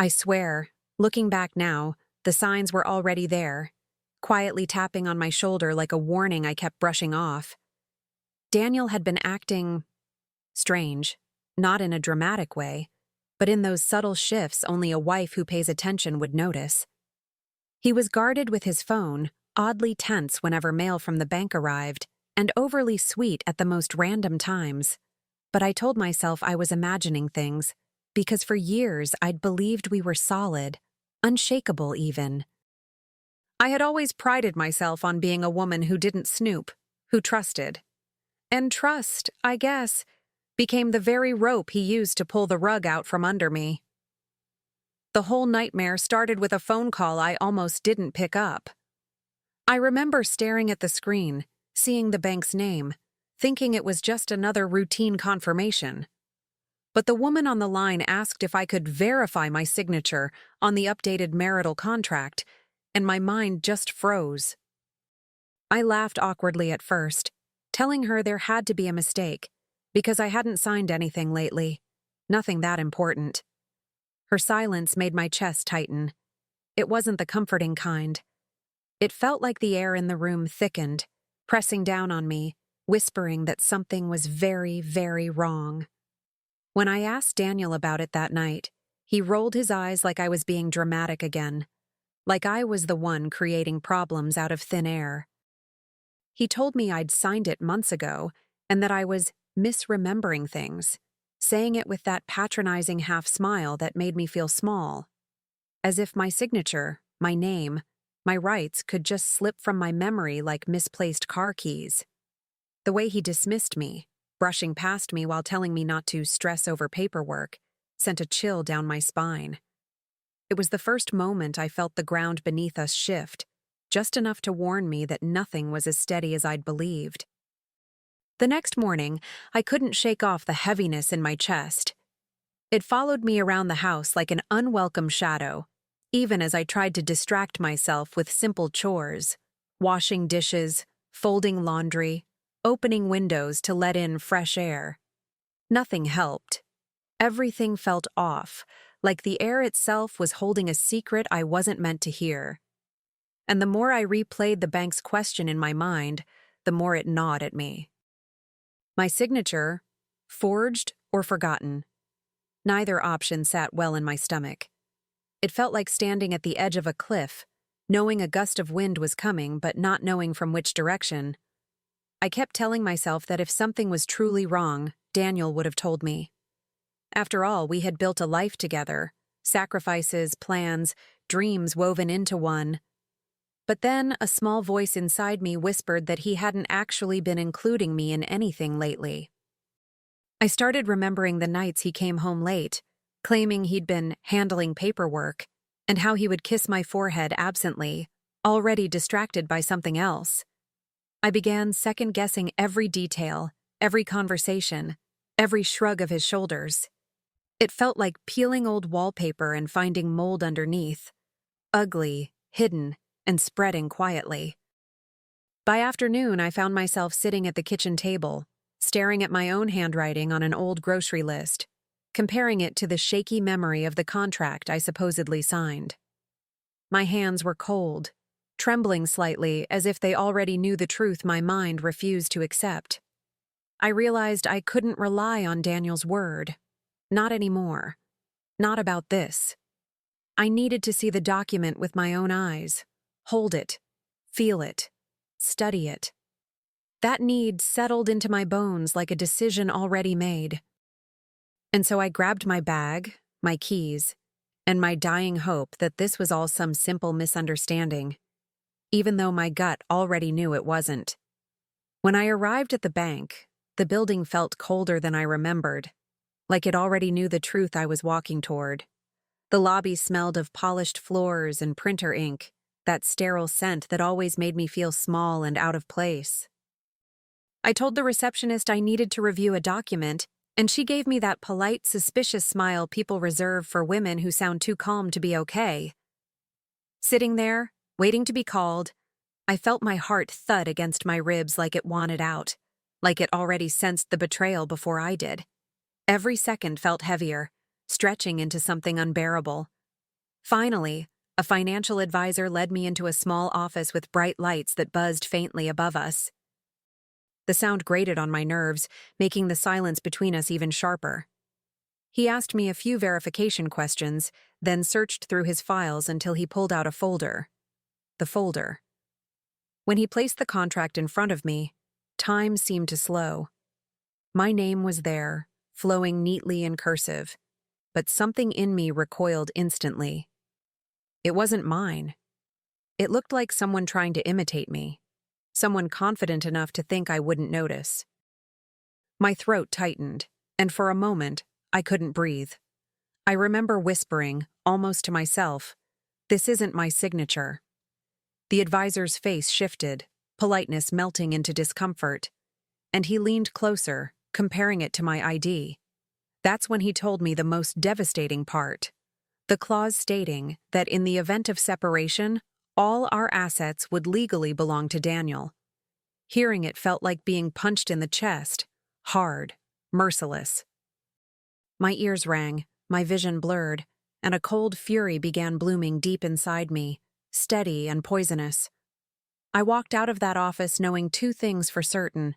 I swear, looking back now, the signs were already there, quietly tapping on my shoulder like a warning I kept brushing off. Daniel had been acting strange, not in a dramatic way, but in those subtle shifts only a wife who pays attention would notice. He was guarded with his phone, oddly tense whenever mail from the bank arrived, and overly sweet at the most random times. But I told myself I was imagining things, because for years I'd believed we were solid, unshakable even. I had always prided myself on being a woman who didn't snoop, who trusted. And trust, I guess, became the very rope he used to pull the rug out from under me. The whole nightmare started with a phone call I almost didn't pick up. I remember staring at the screen, seeing the bank's name, thinking it was just another routine confirmation. But the woman on the line asked if I could verify my signature on the updated marital contract, and my mind just froze. I laughed awkwardly at first, telling her there had to be a mistake, because I hadn't signed anything lately, nothing that important. Her silence made my chest tighten. It wasn't the comforting kind. It felt like the air in the room thickened, pressing down on me, whispering that something was very, very wrong. When I asked Daniel about it that night, he rolled his eyes like I was being dramatic again, like I was the one creating problems out of thin air. He told me I'd signed it months ago and that I was misremembering things, saying it with that patronizing half smile that made me feel small, as if my signature, my name, my rights could just slip from my memory like misplaced car keys. The way he dismissed me, brushing past me while telling me not to stress over paperwork, sent a chill down my spine. It was the first moment I felt the ground beneath us shift, just enough to warn me that nothing was as steady as I'd believed. The next morning, I couldn't shake off the heaviness in my chest. It followed me around the house like an unwelcome shadow, even as I tried to distract myself with simple chores, washing dishes, folding laundry, opening windows to let in fresh air. Nothing helped. Everything felt off, like the air itself was holding a secret I wasn't meant to hear. And the more I replayed the bank's question in my mind, the more it gnawed at me. My signature, forged or forgotten. Neither option sat well in my stomach. It felt like standing at the edge of a cliff, knowing a gust of wind was coming but not knowing from which direction. I kept telling myself that if something was truly wrong, Daniel would have told me. After all, we had built a life together, sacrifices, plans, dreams woven into one. But then a small voice inside me whispered that he hadn't actually been including me in anything lately. I started remembering the nights he came home late, claiming he'd been handling paperwork, and how he would kiss my forehead absently, already distracted by something else. I began second-guessing every detail, every conversation, every shrug of his shoulders. It felt like peeling old wallpaper and finding mold underneath, ugly, hidden, and spreading quietly. By afternoon, I found myself sitting at the kitchen table, staring at my own handwriting on an old grocery list, comparing it to the shaky memory of the contract I supposedly signed. My hands were cold, trembling slightly as if they already knew the truth my mind refused to accept. I realized I couldn't rely on Daniel's word. Not anymore. Not about this. I needed to see the document with my own eyes, hold it, feel it, study it. That need settled into my bones like a decision already made. And so I grabbed my bag, my keys, and my dying hope that this was all some simple misunderstanding, even though my gut already knew it wasn't. When I arrived at the bank, the building felt colder than I remembered, like it already knew the truth I was walking toward. The lobby smelled of polished floors and printer ink, that sterile scent that always made me feel small and out of place. I told the receptionist I needed to review a document, and she gave me that polite, suspicious smile people reserve for women who sound too calm to be okay. Sitting there, waiting to be called, I felt my heart thud against my ribs like it wanted out, like it already sensed the betrayal before I did. Every second felt heavier, stretching into something unbearable, Finally, a financial advisor led me into a small office with bright lights that buzzed faintly above us. The sound grated on my nerves, making the silence between us even sharper. He asked me a few verification questions, then searched through his files until he pulled out a folder. The folder. When he placed the contract in front of me, time seemed to slow. My name was there, flowing neatly in cursive, but something in me recoiled instantly. It wasn't mine. It looked like someone trying to imitate me, someone confident enough to think I wouldn't notice. My throat tightened, and for a moment, I couldn't breathe. I remember whispering, almost to myself, "This isn't my signature." The advisor's face shifted, politeness melting into discomfort, and he leaned closer, comparing it to my ID. That's when he told me the most devastating part. The clause stating that in the event of separation, all our assets would legally belong to Daniel. Hearing it felt like being punched in the chest, hard, merciless. My ears rang, my vision blurred, and a cold fury began blooming deep inside me, steady and poisonous. I walked out of that office knowing two things for certain.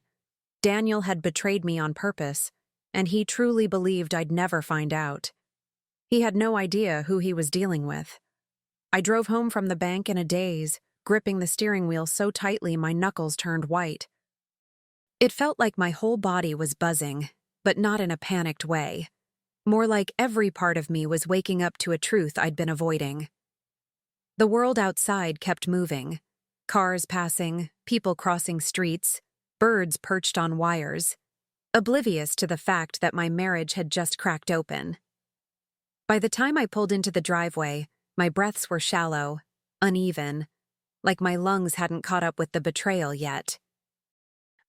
Daniel had betrayed me on purpose, and he truly believed I'd never find out. He had no idea who he was dealing with. I drove home from the bank in a daze, gripping the steering wheel so tightly my knuckles turned white. It felt like my whole body was buzzing, but not in a panicked way. More like every part of me was waking up to a truth I'd been avoiding. The world outside kept moving. Cars passing, people crossing streets, birds perched on wires, oblivious to the fact that my marriage had just cracked open. By the time I pulled into the driveway, my breaths were shallow, uneven, like my lungs hadn't caught up with the betrayal yet.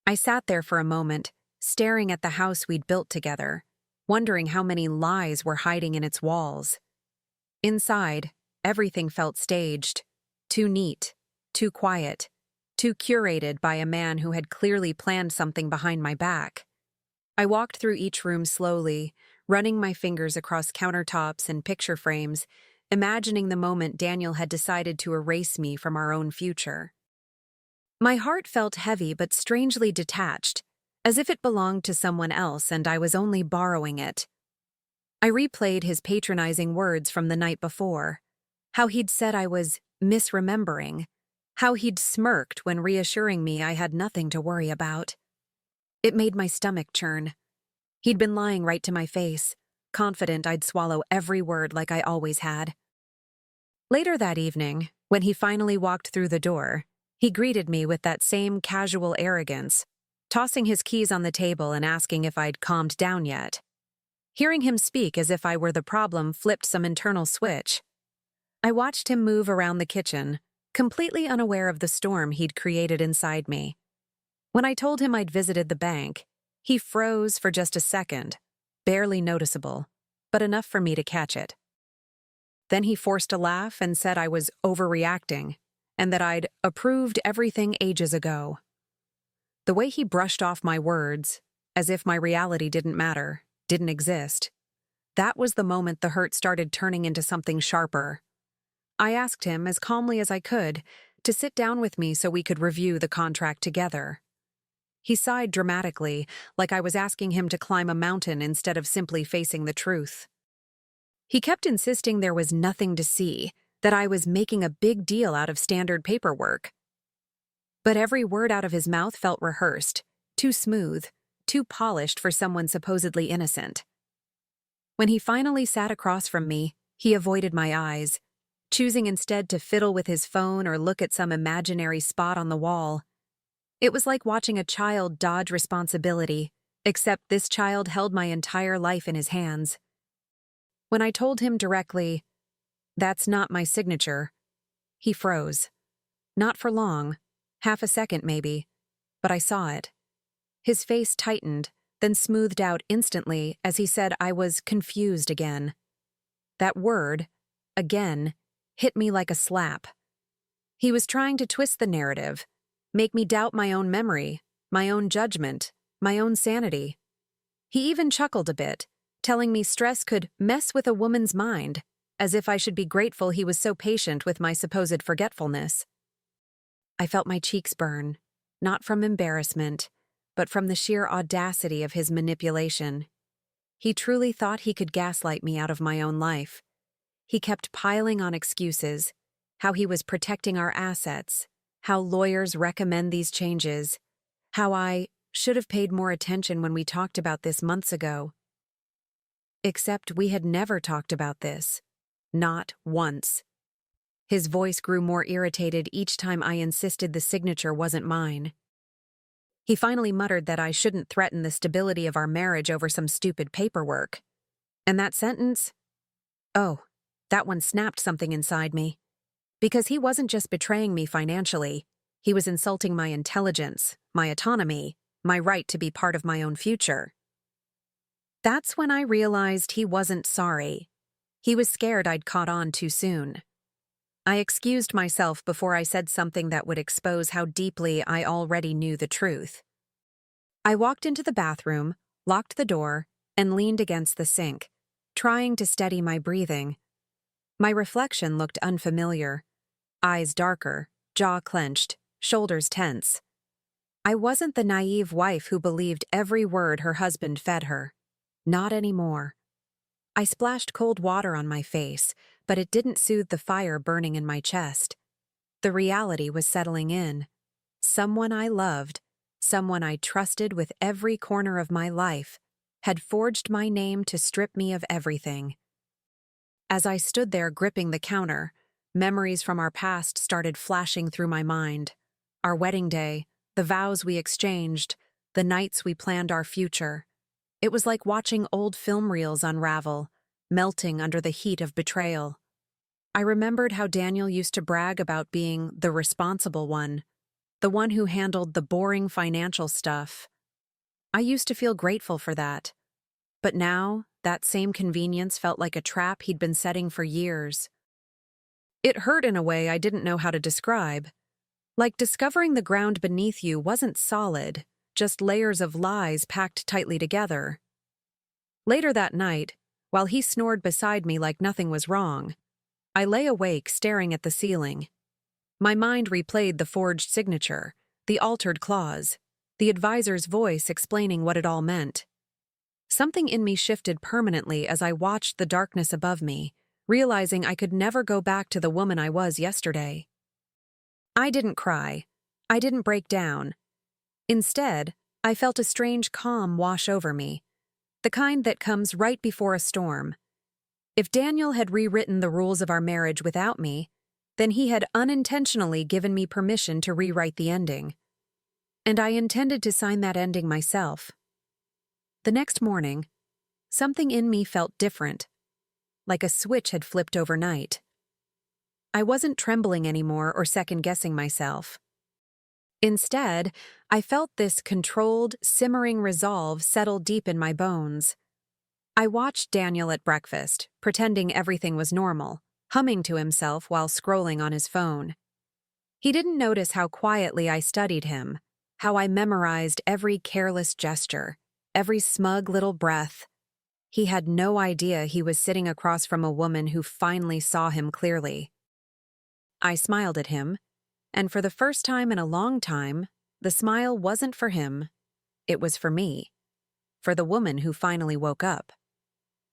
I sat there for a moment, staring at the house we'd built together, wondering how many lies were hiding in its walls. Inside, everything felt staged, too neat, too quiet, too curated by a man who had clearly planned something behind my back. I walked through each room slowly, running my fingers across countertops and picture frames, imagining the moment Daniel had decided to erase me from our own future. My heart felt heavy but strangely detached, as if it belonged to someone else and I was only borrowing it. I replayed his patronizing words from the night before, how he'd said I was misremembering, how he'd smirked when reassuring me I had nothing to worry about. It made my stomach churn. He'd been lying right to my face, confident I'd swallow every word like I always had. Later that evening, when he finally walked through the door, he greeted me with that same casual arrogance, tossing his keys on the table and asking if I'd calmed down yet. Hearing him speak as if I were the problem flipped some internal switch. I watched him move around the kitchen, completely unaware of the storm he'd created inside me. When I told him I'd visited the bank, he froze for just a second, barely noticeable, but enough for me to catch it. Then he forced a laugh and said I was overreacting, and that I'd approved everything ages ago. The way he brushed off my words, as if my reality didn't matter, didn't exist, that was the moment the hurt started turning into something sharper. I asked him, as calmly as I could, to sit down with me so we could review the contract together. He sighed dramatically, like I was asking him to climb a mountain instead of simply facing the truth. He kept insisting there was nothing to see, that I was making a big deal out of standard paperwork. But every word out of his mouth felt rehearsed, too smooth, too polished for someone supposedly innocent. When he finally sat across from me, he avoided my eyes, choosing instead to fiddle with his phone or look at some imaginary spot on the wall. It was like watching a child dodge responsibility, except this child held my entire life in his hands. When I told him directly, "That's not my signature," he froze. Not for long, half a second maybe, but I saw it. His face tightened, then smoothed out instantly as he said I was confused again. That word, again, hit me like a slap. He was trying to twist the narrative, make me doubt my own memory, my own judgment, my own sanity. He even chuckled a bit, telling me stress could mess with a woman's mind, as if I should be grateful he was so patient with my supposed forgetfulness. I felt my cheeks burn, not from embarrassment, but from the sheer audacity of his manipulation. He truly thought he could gaslight me out of my own life. He kept piling on excuses, how he was protecting our assets, how lawyers recommend these changes, how I should have paid more attention when we talked about this months ago. Except we had never talked about this. Not once. His voice grew more irritated each time I insisted the signature wasn't mine. He finally muttered that I shouldn't threaten the stability of our marriage over some stupid paperwork. And that sentence? Oh, that one snapped something inside me. Because he wasn't just betraying me financially, he was insulting my intelligence, my autonomy, my right to be part of my own future. That's when I realized he wasn't sorry. He was scared I'd caught on too soon. I excused myself before I said something that would expose how deeply I already knew the truth. I walked into the bathroom, locked the door, and leaned against the sink, trying to steady my breathing. My reflection looked unfamiliar. Eyes darker, jaw clenched, shoulders tense. I wasn't the naive wife who believed every word her husband fed her. Not anymore. I splashed cold water on my face, but it didn't soothe the fire burning in my chest. The reality was settling in. Someone I loved, someone I trusted with every corner of my life, had forged my name to strip me of everything. As I stood there gripping the counter, memories from our past started flashing through my mind. Our wedding day, the vows we exchanged, the nights we planned our future. It was like watching old film reels unravel, melting under the heat of betrayal. I remembered how Daniel used to brag about being the responsible one, the one who handled the boring financial stuff. I used to feel grateful for that. But now, that same convenience felt like a trap he'd been setting for years. It hurt in a way I didn't know how to describe. Like discovering the ground beneath you wasn't solid, just layers of lies packed tightly together. Later that night, while he snored beside me like nothing was wrong, I lay awake staring at the ceiling. My mind replayed the forged signature, the altered clause, the advisor's voice explaining what it all meant. Something in me shifted permanently as I watched the darkness above me, realizing I could never go back to the woman I was yesterday. I didn't cry. I didn't break down. Instead, I felt a strange calm wash over me, the kind that comes right before a storm. If Daniel had rewritten the rules of our marriage without me, then he had unintentionally given me permission to rewrite the ending. And I intended to sign that ending myself. The next morning, something in me felt different, like a switch had flipped overnight. I wasn't trembling anymore or second-guessing myself. Instead, I felt this controlled, simmering resolve settle deep in my bones. I watched Daniel at breakfast, pretending everything was normal, humming to himself while scrolling on his phone. He didn't notice how quietly I studied him, how I memorized every careless gesture, every smug little breath. He had no idea he was sitting across from a woman who finally saw him clearly. I smiled at him, and for the first time in a long time, the smile wasn't for him. It was for me, for the woman who finally woke up.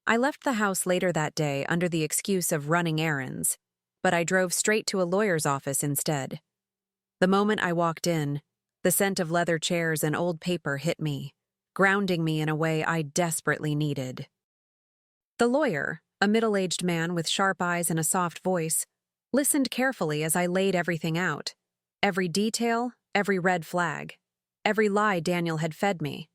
I left the house later that day under the excuse of running errands, but I drove straight to a lawyer's office instead. The moment I walked in, the scent of leather chairs and old paper hit me, grounding me in a way I desperately needed. The lawyer, a middle-aged man with sharp eyes and a soft voice, listened carefully as I laid everything out. Every detail, every red flag, every lie Daniel had fed me.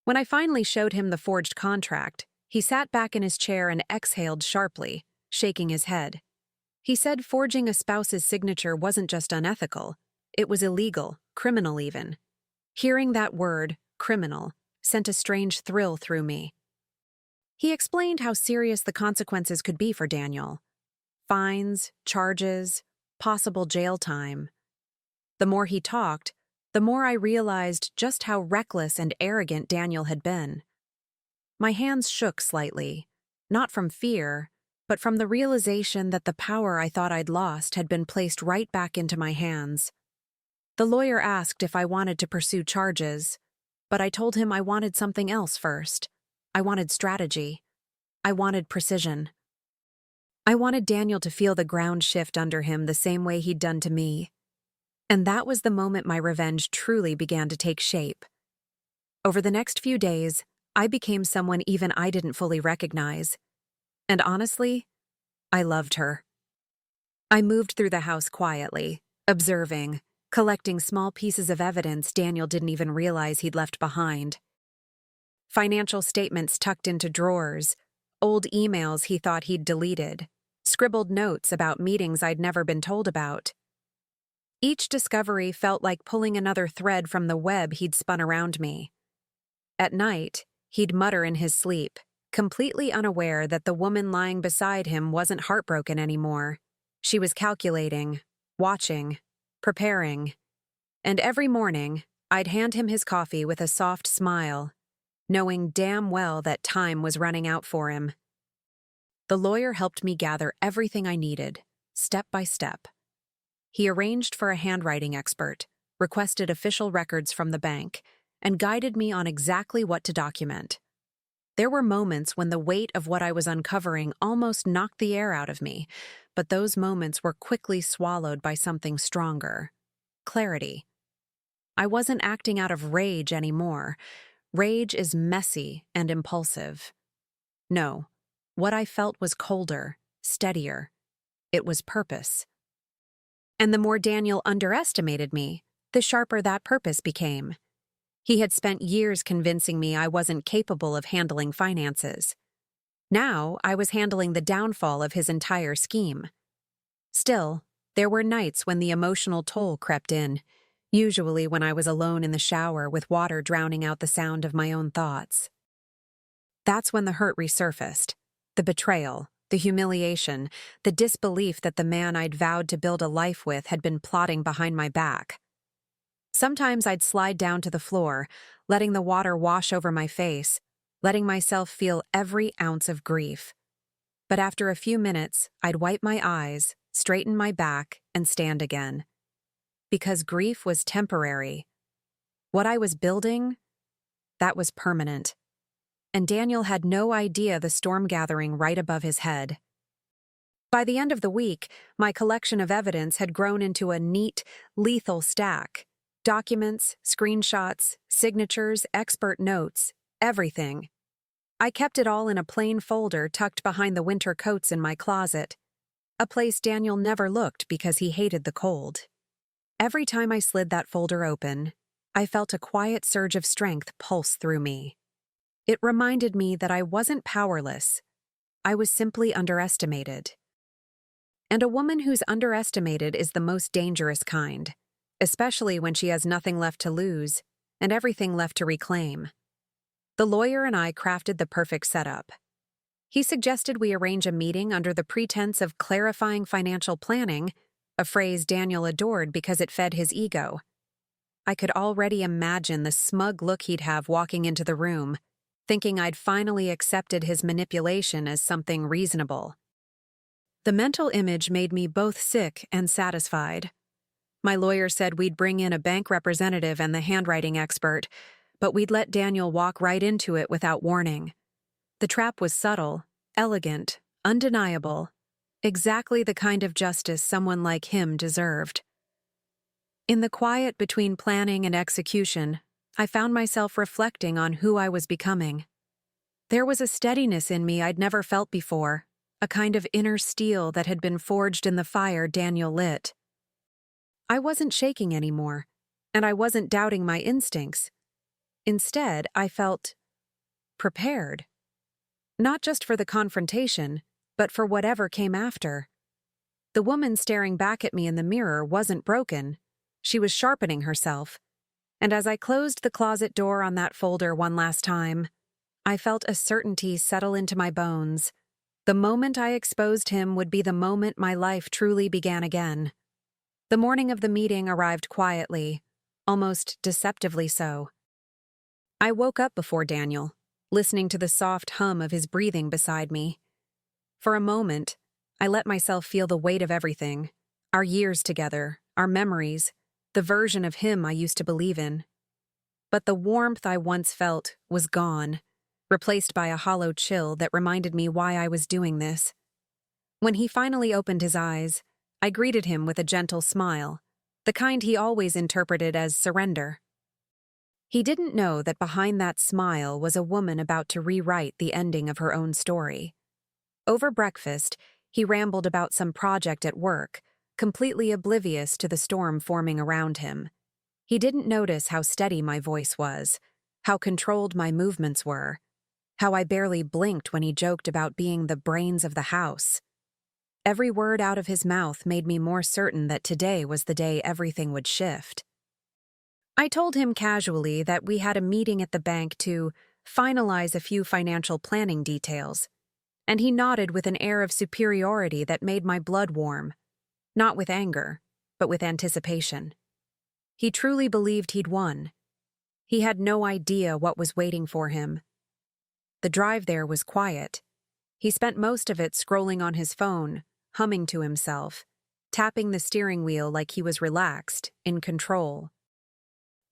When I finally showed him the forged contract, he sat back in his chair and exhaled sharply, shaking his head. He said forging a spouse's signature wasn't just unethical, it was illegal, criminal even. Hearing that word, criminal, sent a strange thrill through me. He explained how serious the consequences could be for Daniel. Fines, charges, possible jail time. The more he talked, the more I realized just how reckless and arrogant Daniel had been. My hands shook slightly, not from fear, but from the realization that the power I thought I'd lost had been placed right back into my hands. The lawyer asked if I wanted to pursue charges, but I told him I wanted something else first. I wanted strategy. I wanted precision. I wanted Daniel to feel the ground shift under him the same way he'd done to me. And that was the moment my revenge truly began to take shape. Over the next few days, I became someone even I didn't fully recognize. And honestly, I loved her. I moved through the house quietly, observing, collecting small pieces of evidence Daniel didn't even realize he'd left behind. Financial statements tucked into drawers, old emails he thought he'd deleted, scribbled notes about meetings I'd never been told about. Each discovery felt like pulling another thread from the web he'd spun around me. At night, he'd mutter in his sleep, completely unaware that the woman lying beside him wasn't heartbroken anymore. She was calculating, watching, preparing. And every morning, I'd hand him his coffee with a soft smile, knowing damn well that time was running out for him. The lawyer helped me gather everything I needed, step by step. He arranged for a handwriting expert, requested official records from the bank, and guided me on exactly what to document. There were moments when the weight of what I was uncovering almost knocked the air out of me, but those moments were quickly swallowed by something stronger: clarity. I wasn't acting out of rage anymore. Rage is messy and impulsive. No, what I felt was colder, steadier. It was purpose. And the more Daniel underestimated me, the sharper that purpose became. He had spent years convincing me I wasn't capable of handling finances. Now I was handling the downfall of his entire scheme. Still, there were nights when the emotional toll crept in, usually when I was alone in the shower with water drowning out the sound of my own thoughts. That's when the hurt resurfaced. The betrayal, the humiliation, the disbelief that the man I'd vowed to build a life with had been plotting behind my back. Sometimes I'd slide down to the floor, letting the water wash over my face, letting myself feel every ounce of grief. But after a few minutes, I'd wipe my eyes, straighten my back, and stand again. Because grief was temporary. What I was building, that was permanent. And Daniel had no idea the storm gathering right above his head. By the end of the week, my collection of evidence had grown into a neat, lethal stack. Documents, screenshots, signatures, expert notes, everything. I kept it all in a plain folder tucked behind the winter coats in my closet, a place Daniel never looked because he hated the cold. Every time I slid that folder open, I felt a quiet surge of strength pulse through me. It reminded me that I wasn't powerless. I was simply underestimated. And a woman who's underestimated is the most dangerous kind, especially when she has nothing left to lose and everything left to reclaim. The lawyer and I crafted the perfect setup. He suggested we arrange a meeting under the pretense of clarifying financial planning, a phrase Daniel adored because it fed his ego. I could already imagine the smug look he'd have walking into the room, thinking I'd finally accepted his manipulation as something reasonable. The mental image made me both sick and satisfied. My lawyer said we'd bring in a bank representative and the handwriting expert, but we'd let Daniel walk right into it without warning. The trap was subtle, elegant, undeniable, exactly the kind of justice someone like him deserved. In the quiet between planning and execution, I found myself reflecting on who I was becoming. There was a steadiness in me I'd never felt before, a kind of inner steel that had been forged in the fire Daniel lit. I wasn't shaking anymore, and I wasn't doubting my instincts. Instead, I felt prepared. Not just for the confrontation, but for whatever came after. The woman staring back at me in the mirror wasn't broken. She was sharpening herself. And as I closed the closet door on that folder one last time, I felt a certainty settle into my bones. The moment I exposed him would be the moment my life truly began again. The morning of the meeting arrived quietly, almost deceptively so. I woke up before Daniel, listening to the soft hum of his breathing beside me. For a moment, I let myself feel the weight of everything, our years together, our memories, the version of him I used to believe in. But the warmth I once felt was gone, replaced by a hollow chill that reminded me why I was doing this. When he finally opened his eyes, I greeted him with a gentle smile, the kind he always interpreted as surrender. He didn't know that behind that smile was a woman about to rewrite the ending of her own story. Over breakfast, he rambled about some project at work, completely oblivious to the storm forming around him. He didn't notice how steady my voice was, how controlled my movements were, how I barely blinked when he joked about being the brains of the house. Every word out of his mouth made me more certain that today was the day everything would shift. I told him casually that we had a meeting at the bank to finalize a few financial planning details, and he nodded with an air of superiority that made my blood warm, not with anger, but with anticipation. He truly believed he'd won. He had no idea what was waiting for him. The drive there was quiet. He spent most of it scrolling on his phone, humming to himself, tapping the steering wheel like he was relaxed, in control.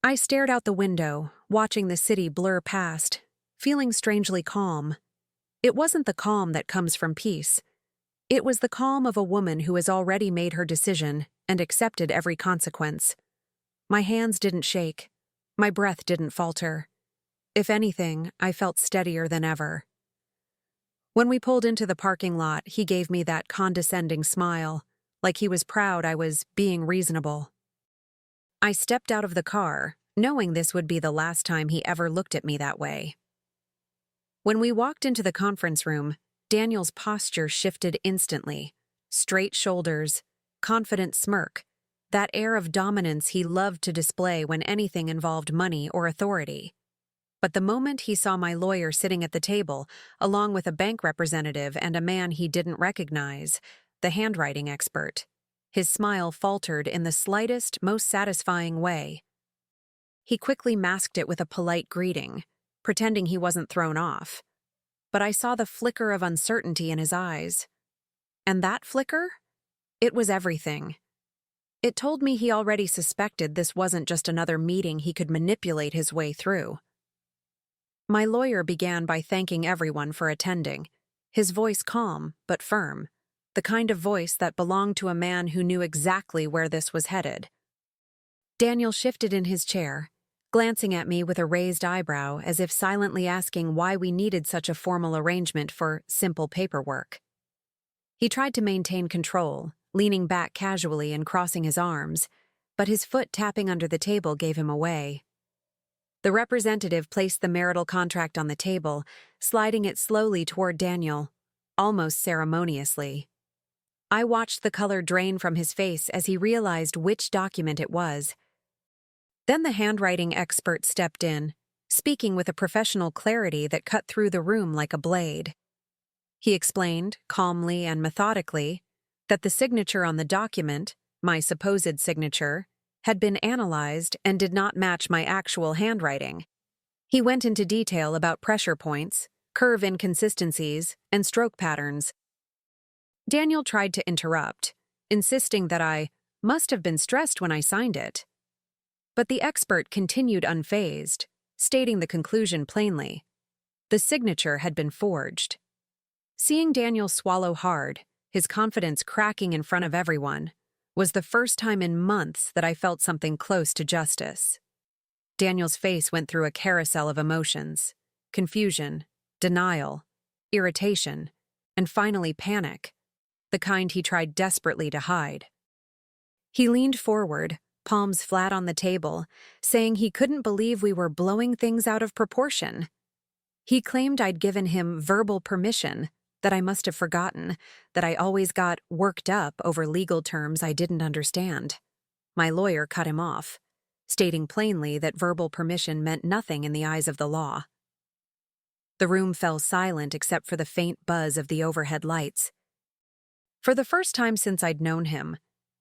I stared out the window, watching the city blur past, feeling strangely calm. It wasn't the calm that comes from peace. It was the calm of a woman who has already made her decision and accepted every consequence. My hands didn't shake. My breath didn't falter. If anything, I felt steadier than ever. When we pulled into the parking lot, he gave me that condescending smile, like he was proud I was being reasonable. I stepped out of the car, knowing this would be the last time he ever looked at me that way. When we walked into the conference room, Daniel's posture shifted instantly. Straight shoulders, confident smirk, that air of dominance he loved to display when anything involved money or authority. But the moment he saw my lawyer sitting at the table, along with a bank representative and a man he didn't recognize, the handwriting expert, his smile faltered in the slightest, most satisfying way. He quickly masked it with a polite greeting, pretending he wasn't thrown off. But I saw the flicker of uncertainty in his eyes. And that flicker? It was everything. It told me he already suspected this wasn't just another meeting he could manipulate his way through. My lawyer began by thanking everyone for attending, his voice calm but firm, the kind of voice that belonged to a man who knew exactly where this was headed. Daniel shifted in his chair, glancing at me with a raised eyebrow as if silently asking why we needed such a formal arrangement for simple paperwork. He tried to maintain control, leaning back casually and crossing his arms, but his foot tapping under the table gave him away. The representative placed the marital contract on the table, sliding it slowly toward Daniel, almost ceremoniously. I watched the color drain from his face as he realized which document it was. Then the handwriting expert stepped in, speaking with a professional clarity that cut through the room like a blade. He explained, calmly and methodically, that the signature on the document, my supposed signature, had been analyzed and did not match my actual handwriting. He went into detail about pressure points, curve inconsistencies, and stroke patterns. Daniel tried to interrupt, insisting that I must have been stressed when I signed it. But the expert continued unfazed, stating the conclusion plainly. The signature had been forged. Seeing Daniel swallow hard, his confidence cracking in front of everyone, was the first time in months that I felt something close to justice. Daniel's face went through a carousel of emotions: confusion, denial, irritation, and finally panic, the kind he tried desperately to hide. He leaned forward, palms flat on the table, saying he couldn't believe we were blowing things out of proportion. He claimed I'd given him verbal permission, that I must have forgotten, that I always got worked up over legal terms I didn't understand. My lawyer cut him off, stating plainly that verbal permission meant nothing in the eyes of the law. The room fell silent except for the faint buzz of the overhead lights. For the first time since I'd known him,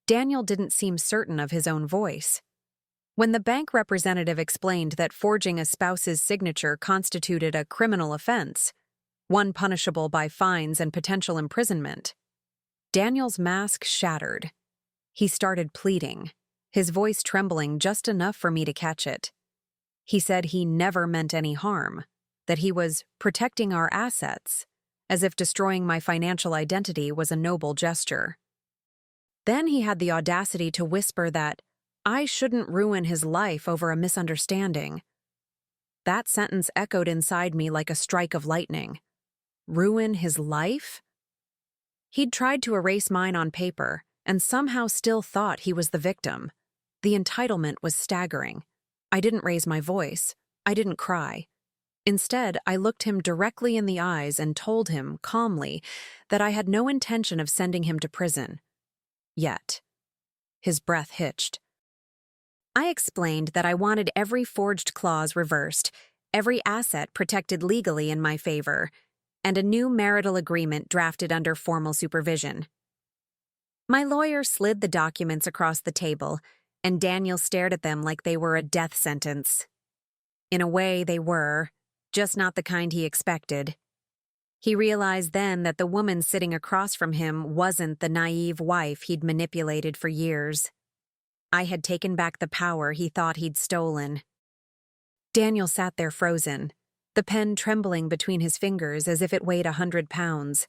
Daniel didn't seem certain of his own voice. When the bank representative explained that forging a spouse's signature constituted a criminal offense, one punishable by fines and potential imprisonment. Daniel's mask shattered. He started pleading, his voice trembling just enough for me to catch it. He said he never meant any harm, that he was protecting our assets, as if destroying my financial identity was a noble gesture. Then he had the audacity to whisper that I shouldn't ruin his life over a misunderstanding. That sentence echoed inside me like a strike of lightning. Ruin his life? He'd tried to erase mine on paper, and somehow still thought he was the victim. The entitlement was staggering. I didn't raise my voice. I didn't cry. Instead, I looked him directly in the eyes and told him, calmly, that I had no intention of sending him to prison. Yet. His breath hitched. I explained that I wanted every forged clause reversed, every asset protected legally in my favor, and a new marital agreement drafted under formal supervision. My lawyer slid the documents across the table, and Daniel stared at them like they were a death sentence. In a way, they were, just not the kind he expected. He realized then that the woman sitting across from him wasn't the naive wife he'd manipulated for years. I had taken back the power he thought he'd stolen. Daniel sat there frozen, the pen trembling between his fingers as if it weighed 100 pounds.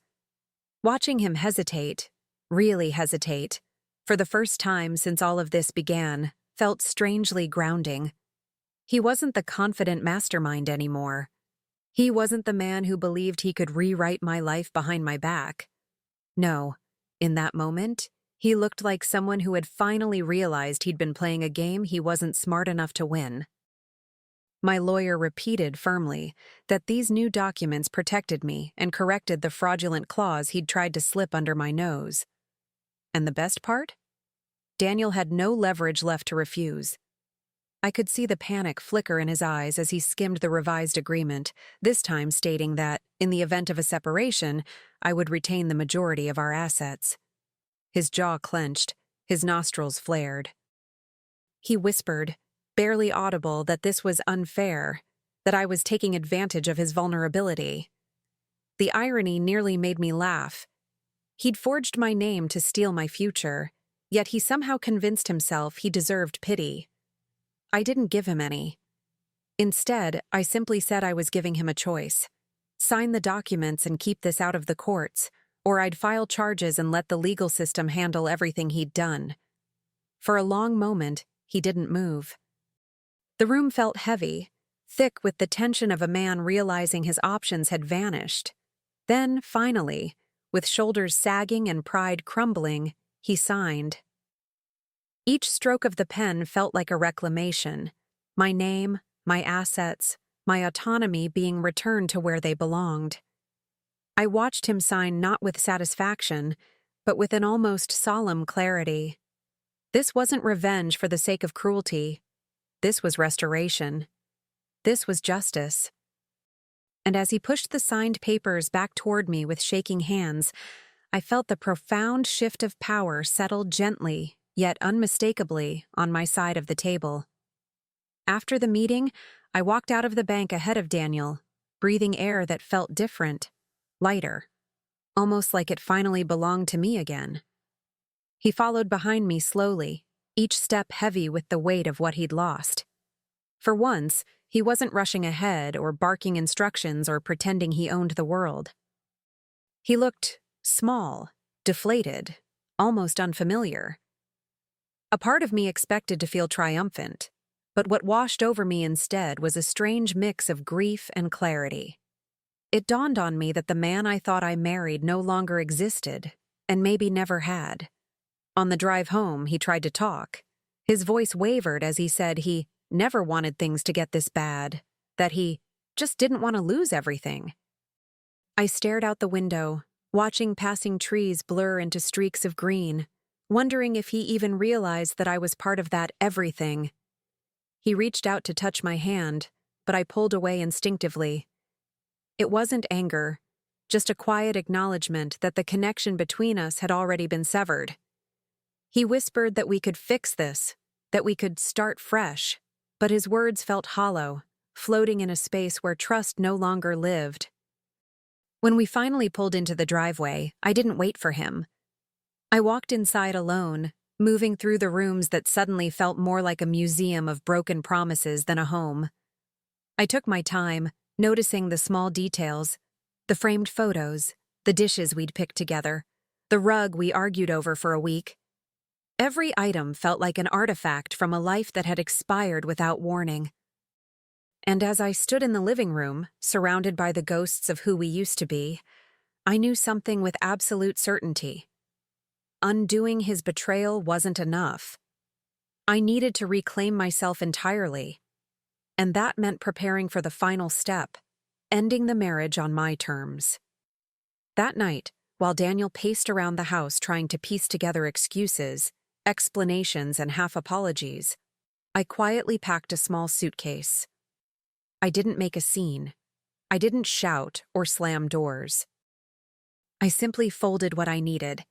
Watching him hesitate, really hesitate, for the first time since all of this began, felt strangely grounding. He wasn't the confident mastermind anymore. He wasn't the man who believed he could rewrite my life behind my back. No, in that moment, he looked like someone who had finally realized he'd been playing a game he wasn't smart enough to win. My lawyer repeated firmly that these new documents protected me and corrected the fraudulent clause he'd tried to slip under my nose. And the best part? Daniel had no leverage left to refuse. I could see the panic flicker in his eyes as he skimmed the revised agreement, this time stating that, in the event of a separation, I would retain the majority of our assets. His jaw clenched, his nostrils flared. He whispered, barely audible, that this was unfair, that I was taking advantage of his vulnerability. The irony nearly made me laugh. He'd forged my name to steal my future, yet he somehow convinced himself he deserved pity. I didn't give him any. Instead, I simply said I was giving him a choice. Sign the documents and keep this out of the courts, or I'd file charges and let the legal system handle everything he'd done. For a long moment, he didn't move. The room felt heavy, thick with the tension of a man realizing his options had vanished. Then, finally, with shoulders sagging and pride crumbling, he signed. Each stroke of the pen felt like a reclamation, my name, my assets, my autonomy being returned to where they belonged. I watched him sign not with satisfaction, but with an almost solemn clarity. This wasn't revenge for the sake of cruelty. This was restoration. This was justice. And as he pushed the signed papers back toward me with shaking hands, I felt the profound shift of power settle gently, yet unmistakably, on my side of the table. After the meeting, I walked out of the bank ahead of Daniel, breathing air that felt different, lighter, almost like it finally belonged to me again. He followed behind me slowly, each step heavy with the weight of what he'd lost. For once, he wasn't rushing ahead or barking instructions or pretending he owned the world. He looked small, deflated, almost unfamiliar. A part of me expected to feel triumphant, but what washed over me instead was a strange mix of grief and clarity. It dawned on me that the man I thought I married no longer existed, and maybe never had. On the drive home, he tried to talk. His voice wavered as he said he never wanted things to get this bad, that he just didn't want to lose everything. I stared out the window, watching passing trees blur into streaks of green, wondering if he even realized that I was part of that everything. He reached out to touch my hand, but I pulled away instinctively. It wasn't anger, just a quiet acknowledgement that the connection between us had already been severed. He whispered that we could fix this, that we could start fresh, but his words felt hollow, floating in a space where trust no longer lived. When we finally pulled into the driveway, I didn't wait for him. I walked inside alone, moving through the rooms that suddenly felt more like a museum of broken promises than a home. I took my time, noticing the small details, the framed photos, the dishes we'd picked together, the rug we argued over for a week. Every item felt like an artifact from a life that had expired without warning. And as I stood in the living room, surrounded by the ghosts of who we used to be, I knew something with absolute certainty. Undoing his betrayal wasn't enough. I needed to reclaim myself entirely. And that meant preparing for the final step, ending the marriage on my terms. That night, while Daniel paced around the house trying to piece together excuses, explanations, and half apologies, I quietly packed a small suitcase. I didn't make a scene. I didn't shout or slam doors. I simply folded what I needed,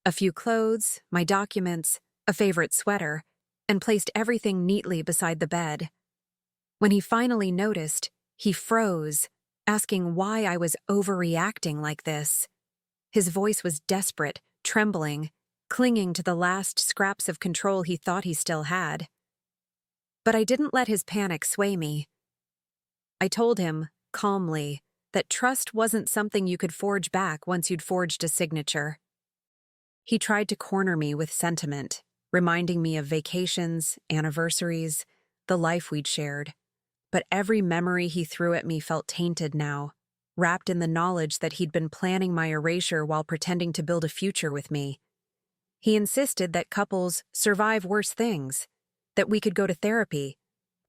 a few clothes, my documents, a favorite sweater, and placed everything neatly beside the bed. When he finally noticed, he froze, asking why I was overreacting like this. His voice was desperate, trembling, clinging to the last scraps of control he thought he still had. But I didn't let his panic sway me. I told him, calmly, that trust wasn't something you could forge back once you'd forged a signature. He tried to corner me with sentiment, reminding me of vacations, anniversaries, the life we'd shared. But every memory he threw at me felt tainted now, wrapped in the knowledge that he'd been planning my erasure while pretending to build a future with me. He insisted that couples survive worse things, that we could go to therapy,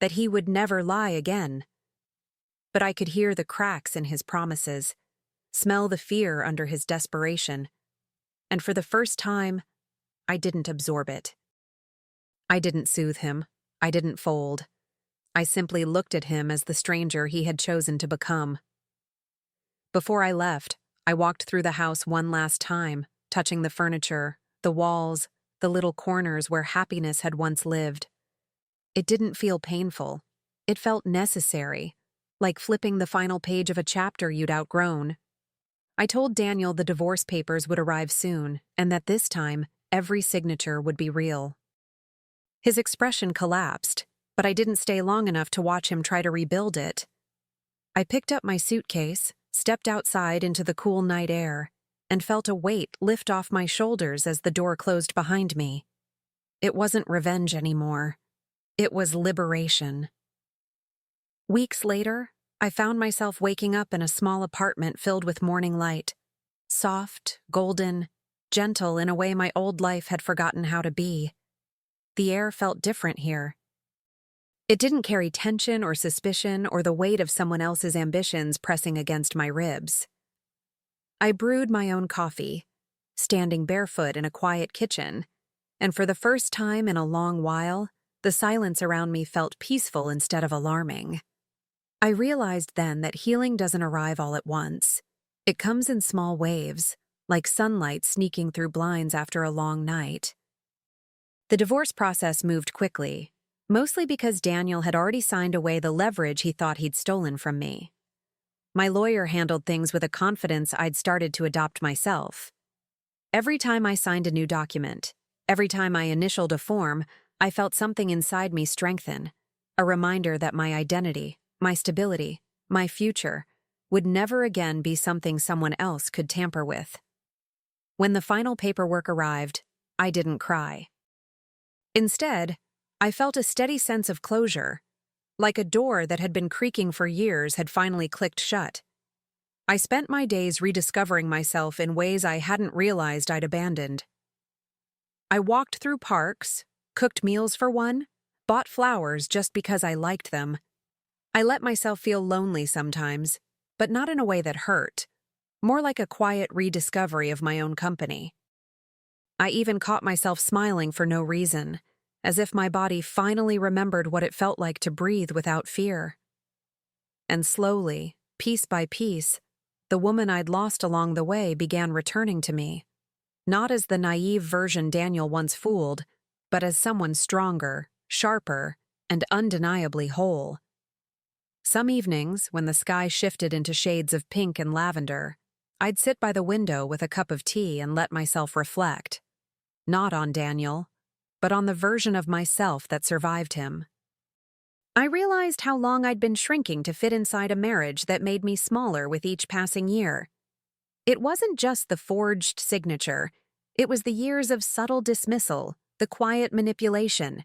that he would never lie again. But I could hear the cracks in his promises, smell the fear under his desperation, and for the first time, I didn't absorb it. I didn't soothe him. I didn't fold. I simply looked at him as the stranger he had chosen to become. Before I left, I walked through the house one last time, touching the furniture, the walls, the little corners where happiness had once lived. It didn't feel painful. It felt necessary, like flipping the final page of a chapter you'd outgrown. I told Daniel the divorce papers would arrive soon, and that this time, every signature would be real. His expression collapsed, but I didn't stay long enough to watch him try to rebuild it. I picked up my suitcase, stepped outside into the cool night air, and felt a weight lift off my shoulders as the door closed behind me. It wasn't revenge anymore. It was liberation. Weeks later, I found myself waking up in a small apartment filled with morning light. Soft, golden, gentle in a way my old life had forgotten how to be. The air felt different here. It didn't carry tension or suspicion or the weight of someone else's ambitions pressing against my ribs. I brewed my own coffee, standing barefoot in a quiet kitchen, and for the first time in a long while, the silence around me felt peaceful instead of alarming. I realized then that healing doesn't arrive all at once. It comes in small waves, like sunlight sneaking through blinds after a long night. The divorce process moved quickly, mostly because Daniel had already signed away the leverage he thought he'd stolen from me. My lawyer handled things with a confidence I'd started to adopt myself. Every time I signed a new document, every time I initialed a form, I felt something inside me strengthen, a reminder that my identity, my stability, my future, would never again be something someone else could tamper with. When the final paperwork arrived, I didn't cry. Instead, I felt a steady sense of closure, like a door that had been creaking for years had finally clicked shut. I spent my days rediscovering myself in ways I hadn't realized I'd abandoned. I walked through parks, cooked meals for one, bought flowers just because I liked them. I let myself feel lonely sometimes, but not in a way that hurt, more like a quiet rediscovery of my own company. I even caught myself smiling for no reason, as if my body finally remembered what it felt like to breathe without fear. And slowly, piece by piece, the woman I'd lost along the way began returning to me, not as the naive version Daniel once fooled, but as someone stronger, sharper, and undeniably whole. Some evenings, when the sky shifted into shades of pink and lavender, I'd sit by the window with a cup of tea and let myself reflect. Not on Daniel, but on the version of myself that survived him. I realized how long I'd been shrinking to fit inside a marriage that made me smaller with each passing year. It wasn't just the forged signature, it was the years of subtle dismissal, the quiet manipulation,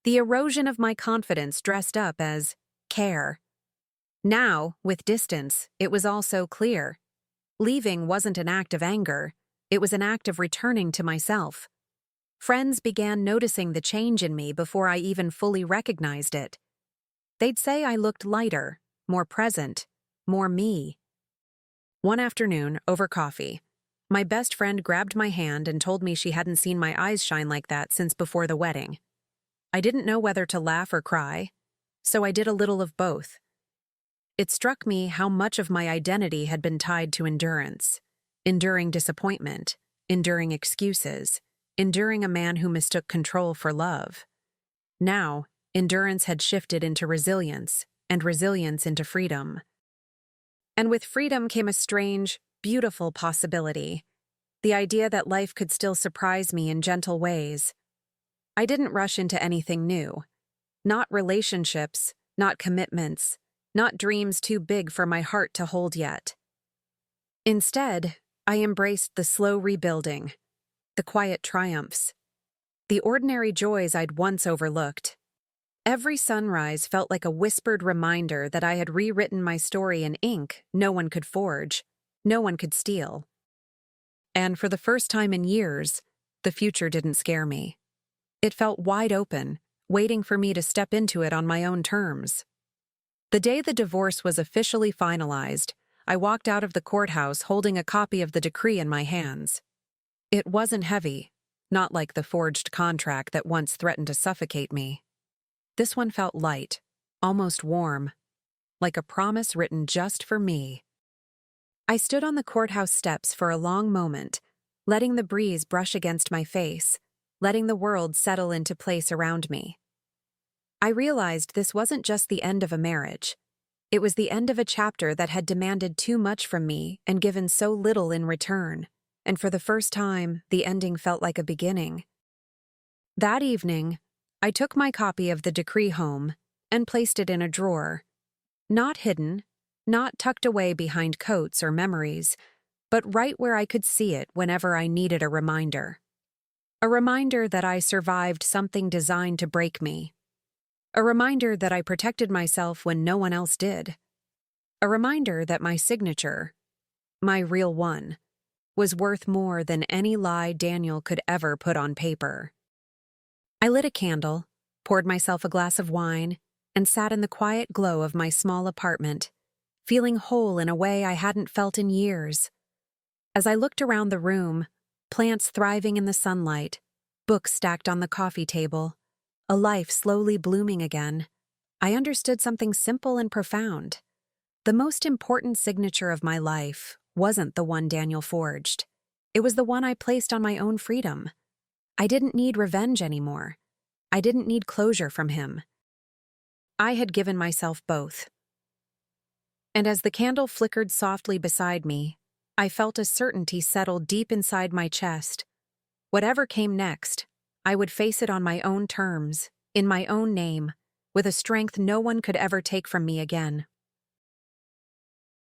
the erosion of my confidence dressed up as care. Now, with distance, it was all so clear. Leaving wasn't an act of anger, it was an act of returning to myself. Friends began noticing the change in me before I even fully recognized it. They'd say I looked lighter, more present, more me. One afternoon, over coffee, my best friend grabbed my hand and told me she hadn't seen my eyes shine like that since before the wedding. I didn't know whether to laugh or cry, so I did a little of both. It struck me how much of my identity had been tied to endurance, enduring disappointment, enduring excuses, enduring a man who mistook control for love. Now, endurance had shifted into resilience, and resilience into freedom. And with freedom came a strange, beautiful possibility, the idea that life could still surprise me in gentle ways. I didn't rush into anything new. Not relationships, not commitments, not dreams too big for my heart to hold yet. Instead, I embraced the slow rebuilding, the quiet triumphs, the ordinary joys I'd once overlooked. Every sunrise felt like a whispered reminder that I had rewritten my story in ink no one could forge, no one could steal. And for the first time in years, the future didn't scare me. It felt wide open, waiting for me to step into it on my own terms. The day the divorce was officially finalized, I walked out of the courthouse holding a copy of the decree in my hands. It wasn't heavy, not like the forged contract that once threatened to suffocate me. This one felt light, almost warm, like a promise written just for me. I stood on the courthouse steps for a long moment, letting the breeze brush against my face, letting the world settle into place around me. I realized this wasn't just the end of a marriage. It was the end of a chapter that had demanded too much from me and given so little in return, and for the first time, the ending felt like a beginning. That evening, I took my copy of the decree home and placed it in a drawer. Not hidden, not tucked away behind coats or memories, but right where I could see it whenever I needed a reminder. A reminder that I survived something designed to break me. A reminder that I protected myself when no one else did. A reminder that my signature, my real one, was worth more than any lie Daniel could ever put on paper. I lit a candle, poured myself a glass of wine, and sat in the quiet glow of my small apartment, feeling whole in a way I hadn't felt in years. As I looked around the room, plants thriving in the sunlight, books stacked on the coffee table, a life slowly blooming again, I understood something simple and profound. The most important signature of my life wasn't the one Daniel forged. It was the one I placed on my own freedom. I didn't need revenge anymore. I didn't need closure from him. I had given myself both. And as the candle flickered softly beside me, I felt a certainty settle deep inside my chest. Whatever came next, I would face it on my own terms, in my own name, with a strength no one could ever take from me again.